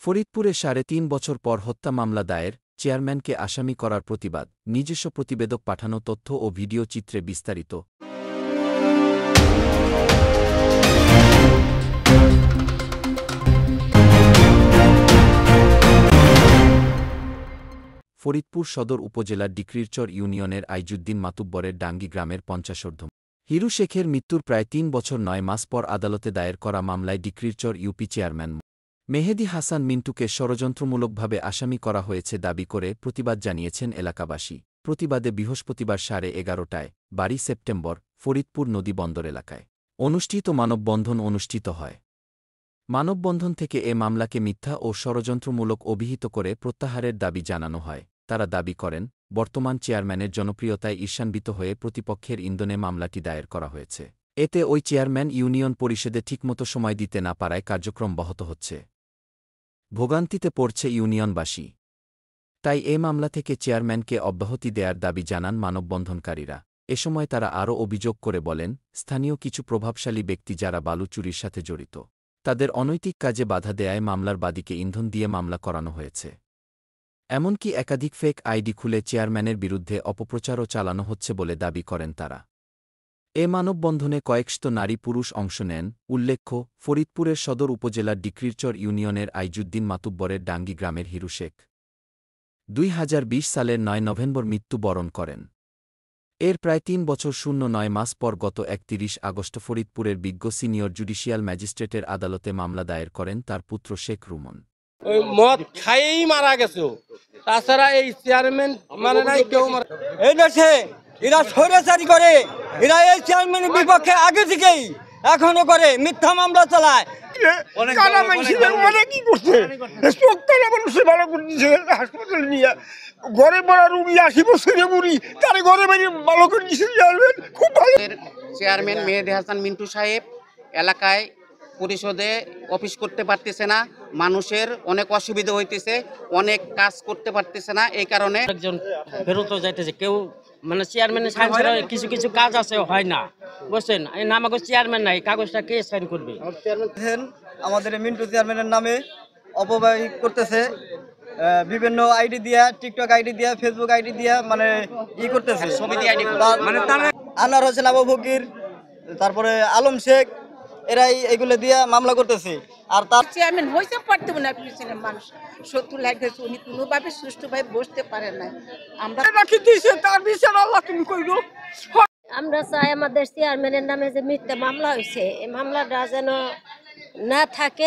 ফরিদপুরে ৩.৫ বছর পর হত্যা মামলা দায়ের, চেয়ারম্যানকে আসামি করার প্রতিবাদ, নিজস্ব প্রতিবেদক পাঠানো তথ্য ও ভিডিও চিত্রে বিস্তারিত। ফরিদপুর সদর উপজেলার ডিক্রিরচর ইউনিয়নের আইজুদ্দিন মাতুব্বরের ডাঙ্গি গ্রামের ৫০ হিরু শেখের মৃত্যুর প্রায় ৩ বছর ৯ মাস পর আদালতে দায়ের করা মামলায় ডিক্রিরচর ইউপি চেয়ারম্যান মেহেদী হাসান মিন্টুকে ষড়যন্ত্রমূলকভাবে আসামি করা হয়েছে দাবি করে প্রতিবাদ জানিয়েছেন এলাকাবাসী। প্রতিবাদে বৃহস্পতিবার 11:30টায় ২২ সেপ্টেম্বর ফরিদপুর নদী বন্দর এলাকায় অনুষ্ঠিত মানববন্ধন অনুষ্ঠিত হয়। মানববন্ধন থেকে এ মামলাকে মিথ্যা ও ষড়যন্ত্রমূলক অভিহিত করে প্রত্যাহারের দাবি জানানো হয়। তারা দাবি করেন, বর্তমান চেয়ারম্যানের জনপ্রিয়তায় ঈর্ষান্বিত হয়ে প্রতিপক্ষের ইন্ধনে মামলাটি দায়ের করা হয়েছে। এতে ওই চেয়ারম্যান ইউনিয়ন পরিষদে ঠিকমতো সময় দিতে না পারায় কার্যক্রম ব্যাহত হচ্ছে। ভোগান্তিতে পড়ছে ইউনিয়নবাসী। তাই এ মামলা থেকে চেয়ারম্যানকে অব্যাহতি দেয়ার দাবি জানান মানববন্ধনকারীরা। এ সময় তারা আরও অভিযোগ করে বলেন, স্থানীয় কিছু প্রভাবশালী ব্যক্তি যারা বালু চুরির সাথে জড়িত, তাদের অনৈতিক কাজে বাধা দেয়ায় মামলার বাদীকে ইন্ধন দিয়ে মামলা করানো হয়েছে। এমনকি একাধিক ফেক আইডি খুলে চেয়ারম্যানের বিরুদ্ধে অপপ্রচারও চালানো হচ্ছে বলে দাবি করেন তারা। এ মানববন্ধনে কয়েকশত নারী পুরুষ অংশ নেন। উল্লেখ্য, ফরিদপুরের সদর উপজেলার ডিক্রিরচর ইউনিয়নের আইজুদ্দিন মাতুব্বরের ডাঙ্গি গ্রামের হিরু শেখ ২০২০ সালের ৯ নভেম্বর মৃত্যুবরণ করেন। এর প্রায় ৩ বছর ০৯ মাস পর গত ৩১ আগস্ট ফরিদপুরের বিজ্ঞ সিনিয়র জুডিশিয়াল ম্যাজিস্ট্রেটের আদালতে মামলা দায়ের করেন তার পুত্র শেখ রুমন। মদ খাইয়েই মারা গেছে, তাছাড়া এই চেয়ারম্যান মানে নাই কেউ এই দেশে এরা স্বৈরাচারী করে, এরা এই চেয়ারম্যানের বিপক্ষে আগে থেকেই এখনো করে মিথ্যা মামলা চালায়। হাসপাতালে নিয়ে ঘরে বড় রুগী ৮০ বছরের বুড়ি তার ঘরে ভালো করে খুব ভালো। চেয়ারম্যান মেহেদী হাসান মিন্টু সাহেব এলাকায় পরিষদে অফিস করতে পারতেছে না, মানুষের অনেক অসুবিধা হইতেছে, অনেক কাজ করতে পারতেছে না। এই কারণে একজন ফেরত যাইতেছে, কেউ মানে চেয়ারম্যানের সাইন ছাড়া কিছু কিছু কাজ আছে হয় না, বুঝছেন। এই নাম আমাকে চেয়ারম্যান নাই, কাগজটা কে সাইন করবে? আমাদের মিন্টু চেয়ারম্যানের নামে অপব্যয় করতেছে, বিভিন্ন আইডি দিয়া, টিকটক আইডি দিয়া, ফেসবুক আইডি দিয়া মানে করতেছে, মানে আনোয়ার হোসেন আবু বকর, তারপরে আলম শেখ, এরাই এগুলো দিয়া মামলা করতেছে। আর তার চেয়ারম্যান হইতে পারতো না, মানুষ শত্রু লাগতেছে, উনি কোনোভাবে সুষ্ঠুভাবে বসতে পারে না। আমরা রাখি দিয়েছে, তার বিচার আল্লাহ তুমি কইরো। আমরা চাই আমাদের চেয়ারম্যানের নামে যে মিথ্যা মামলা হয়েছে, এই মামলাটা যেন না থাকে।